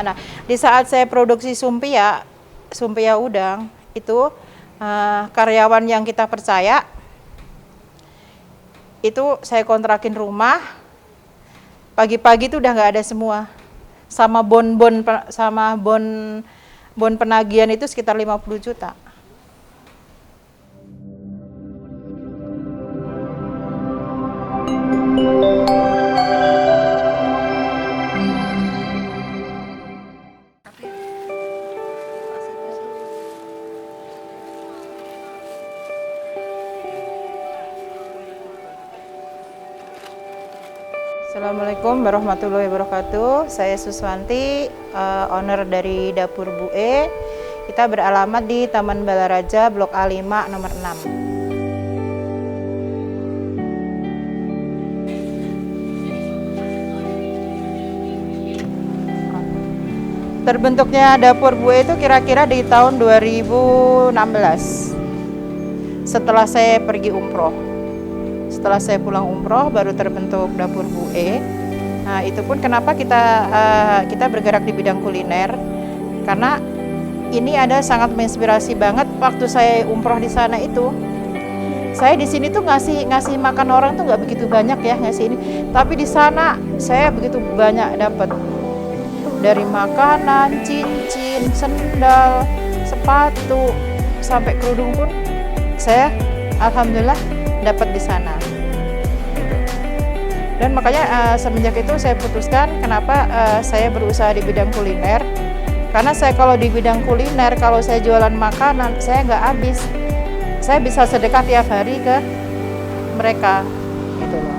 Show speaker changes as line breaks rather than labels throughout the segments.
Nah, di saat saya produksi sumpia udang itu karyawan yang kita percaya itu saya kontrakin rumah, pagi-pagi itu udah nggak ada semua, sama bon penagihan itu sekitar 50 juta. Assalamualaikum warahmatullahi wabarakatuh. Saya Suswanti, owner dari Dapur Bu E. Kita beralamat di Taman Balaraja, Blok A5, nomor 6. Terbentuknya Dapur Bu E itu kira-kira di tahun 2016. Setelah saya pergi umroh. Setelah saya pulang umroh baru terbentuk Dapur Bu E. Nah, itu pun kenapa kita bergerak di bidang kuliner, karena ini ada sangat menginspirasi banget. Waktu saya umroh di sana itu, saya di sini tuh ngasih makan orang tuh nggak begitu banyak ya ngasih ini, tapi di sana saya begitu banyak dapat, dari makanan, cincin, sendal, sepatu, sampai kerudung pun saya alhamdulillah dapat di sana. Dan makanya semenjak itu saya putuskan kenapa saya berusaha di bidang kuliner. Karena saya kalau di bidang kuliner, kalau saya jualan makanan, saya nggak habis. Saya bisa sedekah tiap hari ke mereka, gitu loh.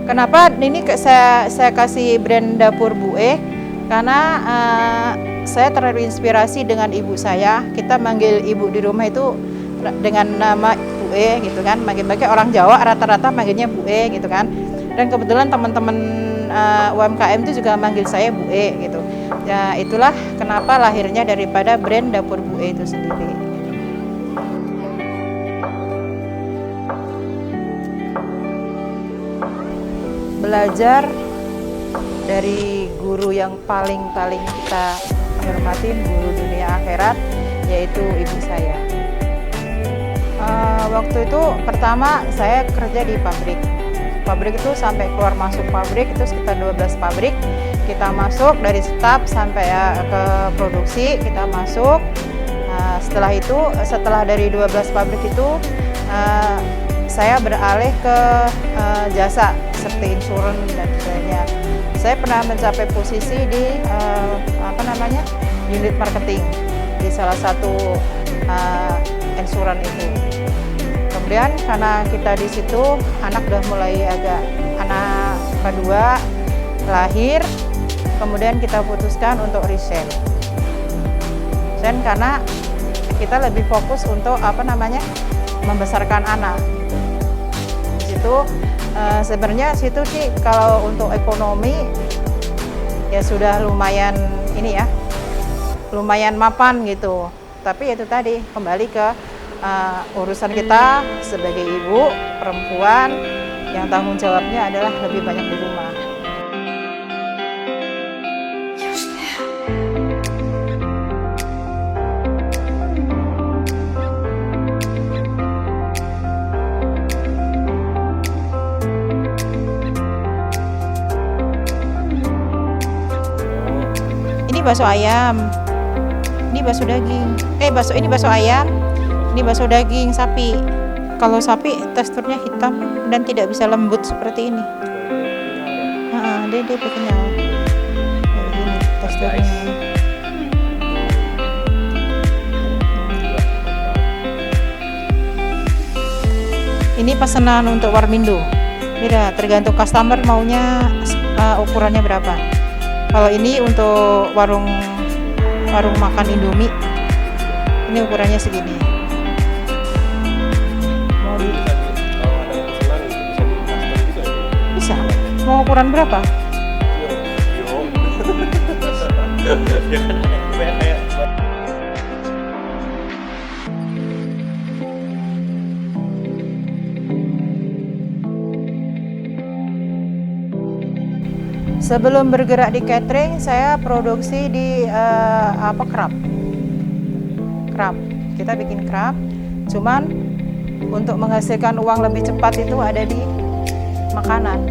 Kenapa ini saya kasih brand Dapur Bu E? Karena saya terinspirasi dengan ibu saya. Kita manggil ibu di rumah itu dengan nama Bu E gitu kan, manggil-manggil orang Jawa rata-rata manggilnya Bu E gitu kan. Dan kebetulan teman-teman UMKM itu juga manggil saya Bu E gitu. Ya itulah kenapa lahirnya daripada brand Dapur Bu E itu sendiri. Belajar dari guru yang paling kita hormatin, guru dunia akhirat, yaitu ibu saya. Waktu itu pertama saya kerja di pabrik. Pabrik itu sampai keluar masuk pabrik itu sekitar 12 pabrik. Kita masuk dari staf sampai ke produksi, kita masuk. Setelah dari 12 pabrik itu saya beralih ke jasa seperti insurans dan sebagainya. Saya pernah mencapai posisi di unit marketing di salah satu insurans itu. Kemudian karena kita di situ anak udah mulai anak kedua lahir, kemudian kita putuskan untuk resign. Karena kita lebih fokus untuk membesarkan anak. Di situ sebenarnya situ sih kalau untuk ekonomi ya sudah lumayan lumayan mapan gitu. Tapi itu tadi kembali ke urusan kita sebagai ibu perempuan yang tanggung jawabnya adalah lebih banyak di rumah. Ini bakso ayam, ini bakso daging, ini bakso ayam. Ini bakso daging sapi. Kalau sapi teksturnya hitam dan tidak bisa lembut seperti ini. Dia kenyal. Ini teksturnya. Ini pesanan untuk Warmindo. Beda, tergantung customer maunya ukurannya berapa. Kalau ini untuk warung makan Indomie, ini ukurannya segini. Mau ukuran berapa? Sebelum bergerak di catering, saya produksi di kerap. Kita bikin kerap. Cuman untuk menghasilkan uang lebih cepat itu ada di makanan.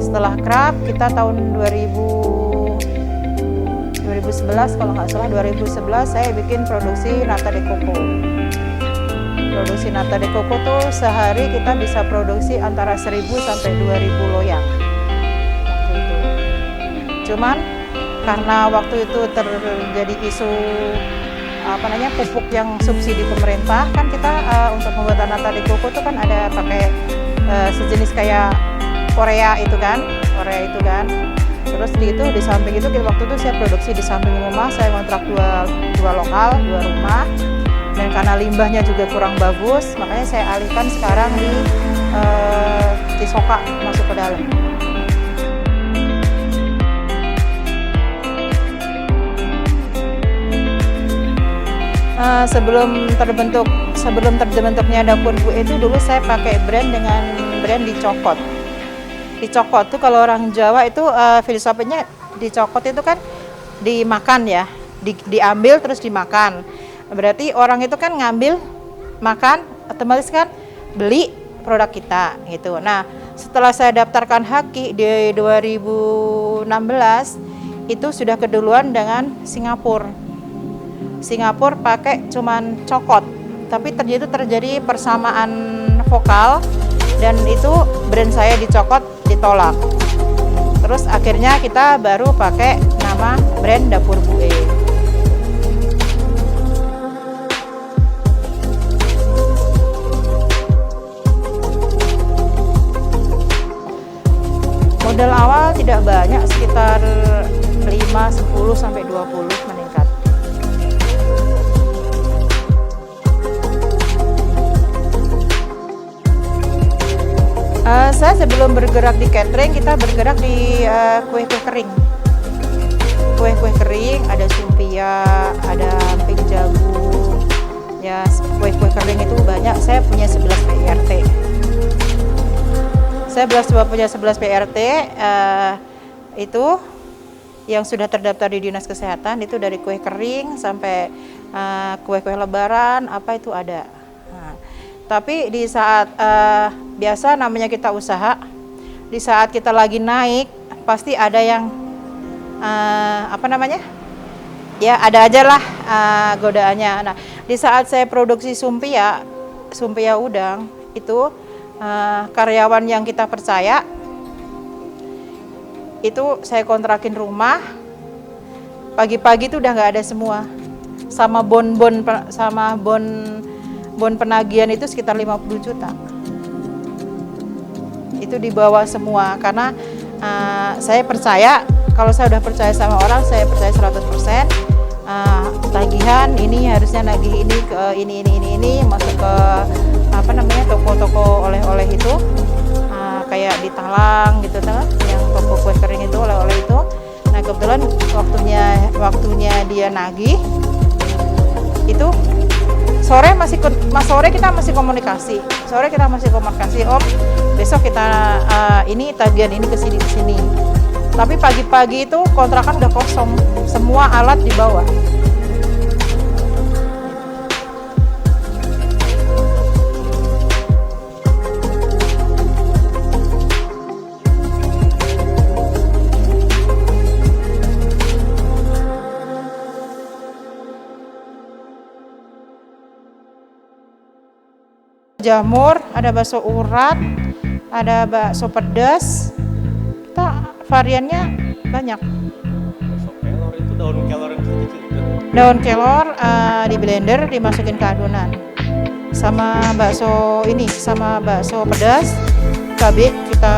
Setelah kerap, kita tahun 2011 kalau nggak salah, 2011 saya bikin produksi nata de coco. Produksi nata de coco tuh sehari kita bisa produksi antara 1.000 sampai 2.000 loyang. Cuman karena waktu itu terjadi isu pupuk yang subsidi pemerintah, kan kita untuk pembuatan nata de coco itu kan ada pakai sejenis kayak Korea itu kan. Terus di samping itu waktu itu saya produksi di samping rumah, saya kontrak dua lokal, 2 rumah. Dan karena limbahnya juga kurang bagus, makanya saya alihkan sekarang di Cisoka masuk ke dalam. Sebelum terbentuknya Dapur Bu itu dulu saya pakai brand Dicokot. Dicokot tuh kalau orang Jawa itu filosofinya dicokot itu kan dimakan ya, diambil terus dimakan. Berarti orang itu kan ngambil, makan, otomatis kan beli produk kita gitu. Nah, setelah saya daftarkan Haki di 2016 itu sudah keduluan dengan Singapura. Singapura pakai cuman cokot, tapi terjadi persamaan vokal dan itu brand saya Dicokot ditolak. Terus akhirnya kita baru pakai nama brand Dapur Bu E. Modal awal tidak banyak, sekitar 5, 10 sampai 20 meningkat. Saya sebelum bergerak di catering, kita bergerak di kue-kue kering. Kue-kue kering, ada sumpia, ada emping jagung. Ya, kue-kue kering itu banyak. Saya punya 11 PRT. Saya punya 11 PRT itu yang sudah terdaftar di Dinas Kesehatan, itu dari kue kering sampai kue-kue lebaran, apa itu ada. Tapi di saat biasa namanya kita usaha, di saat kita lagi naik pasti ada yang ya ada aja lah godaannya. Nah, di saat saya produksi sumpia udang itu karyawan yang kita percaya itu saya kontrakin rumah, pagi-pagi itu udah nggak ada semua, sama bon penagihan itu sekitar 50 juta. Itu dibawa semua karena saya percaya, kalau saya udah percaya sama orang, saya percaya 100%. Tagihan ini harusnya nagih ini ke ini masuk ke toko-toko oleh-oleh itu, kayak di Talang gitu kan, yang toko kue kering itu oleh-oleh itu. Nah, kebetulan waktunya dia nagih itu sore kita masih komunikasi. Om, besok kita ini tagihan ini ke sini. Tapi pagi-pagi itu kontrakan udah kosong, semua alat dibawa. Jamur, ada bakso urat, ada bakso pedas. Kita variannya banyak.
Bakso kelor itu daun kelor yang kecil-kecil itu.
Daun kelor di blender dimasukin ke adonan. Sama bakso pedas, cabai kita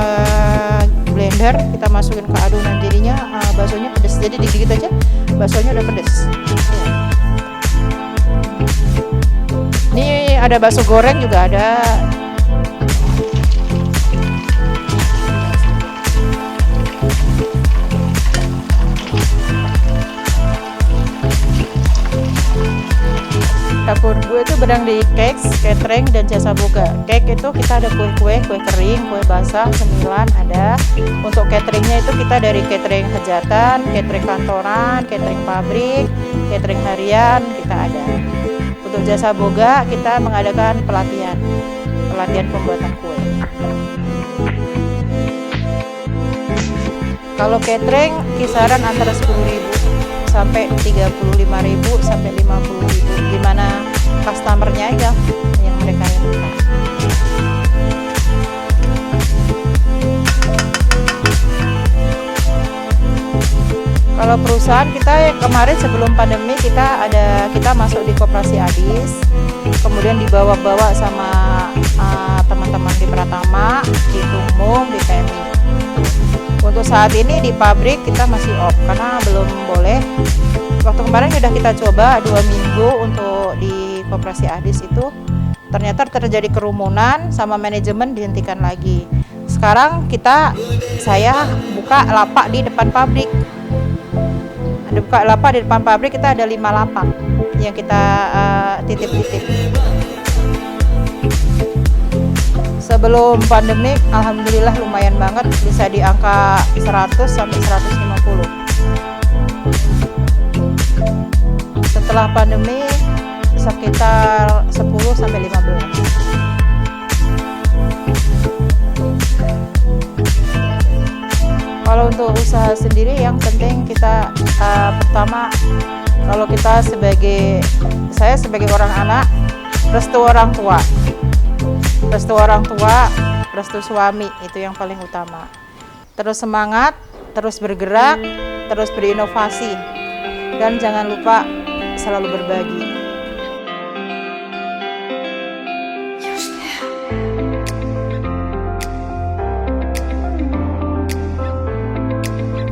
blender, kita masukin ke adonan, jadinya baksonya pedas. Jadi digigit aja baksonya udah pedas. Ini ada bakso goreng juga ada. Dapur gue Bu itu berang di cakes, catering, dan jasa boga. Cake itu kita ada kue kering, kue basah, cemilan ada. Untuk cateringnya itu kita dari catering hajatan, catering kantoran, catering pabrik, catering harian kita ada. Untuk jasa boga kita mengadakan pelatihan pembuatan kue. Kalau catering kisaran antara 10.000 sampai 35.000 sampai 50.000, gimana customernya aja yang mereka minta. Kalau perusahaan kita ya, kemarin sebelum pandemi kita masuk di Koperasi Adis, kemudian dibawa-bawa sama teman-teman di Pratama, di Tumum, di PMI. Untuk saat ini di pabrik kita masih off karena belum boleh. Waktu kemarin sudah kita coba 2 minggu untuk di Koperasi Adis itu, ternyata terjadi kerumunan sama manajemen dihentikan lagi. Sekarang saya buka lapak di depan pabrik. Buka lapak di depan pabrik, kita ada 5 lapak yang kita titip-titip. Sebelum pandemi, alhamdulillah lumayan banget, bisa di angka 100 sampai 150. Setelah pandemi sekitar 10 sampai 15. Kalau untuk usaha sendiri yang penting kita pertama, kalau saya sebagai orang anak, restu orang tua, restu suami itu yang paling utama. Terus semangat, terus bergerak, terus berinovasi, dan jangan lupa selalu berbagi.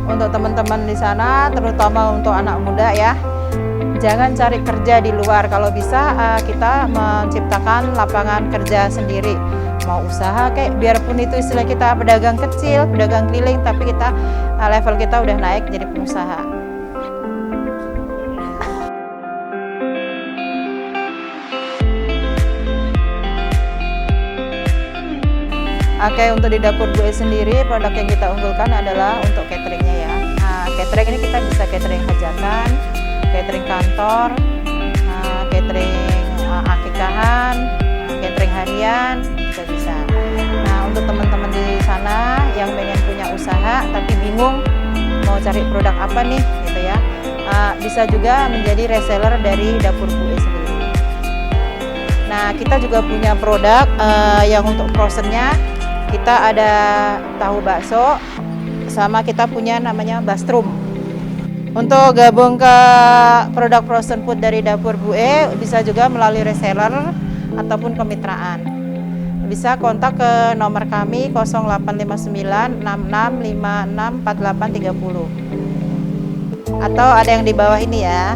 Untuk teman-teman di sana, terutama untuk anak muda ya, jangan cari kerja di luar. Kalau bisa kita menciptakan lapangan kerja sendiri. Mau usaha kayak biarpun itu istilah kita pedagang kecil, pedagang keliling, tapi level kita udah naik jadi pengusaha. Oke, untuk di dapur Bu E sendiri, produk yang kita unggulkan adalah untuk cateringnya ya. Nah, catering ini kita bisa catering hajatan, catering kantor, catering akikahan, catering harian, juga bisa. Nah, untuk teman-teman di sana yang pengen punya usaha tapi bingung mau cari produk apa nih, gitu ya, bisa juga menjadi reseller dari dapur Bu E sendiri. Nah, kita juga punya produk yang untuk frozennya. Kita ada tahu bakso, sama kita punya namanya bastrum. Untuk gabung ke produk frozen food dari dapur Bu E, bisa juga melalui reseller ataupun kemitraan. Bisa kontak ke nomor kami 0859 6656 4830. Atau ada yang di bawah ini ya.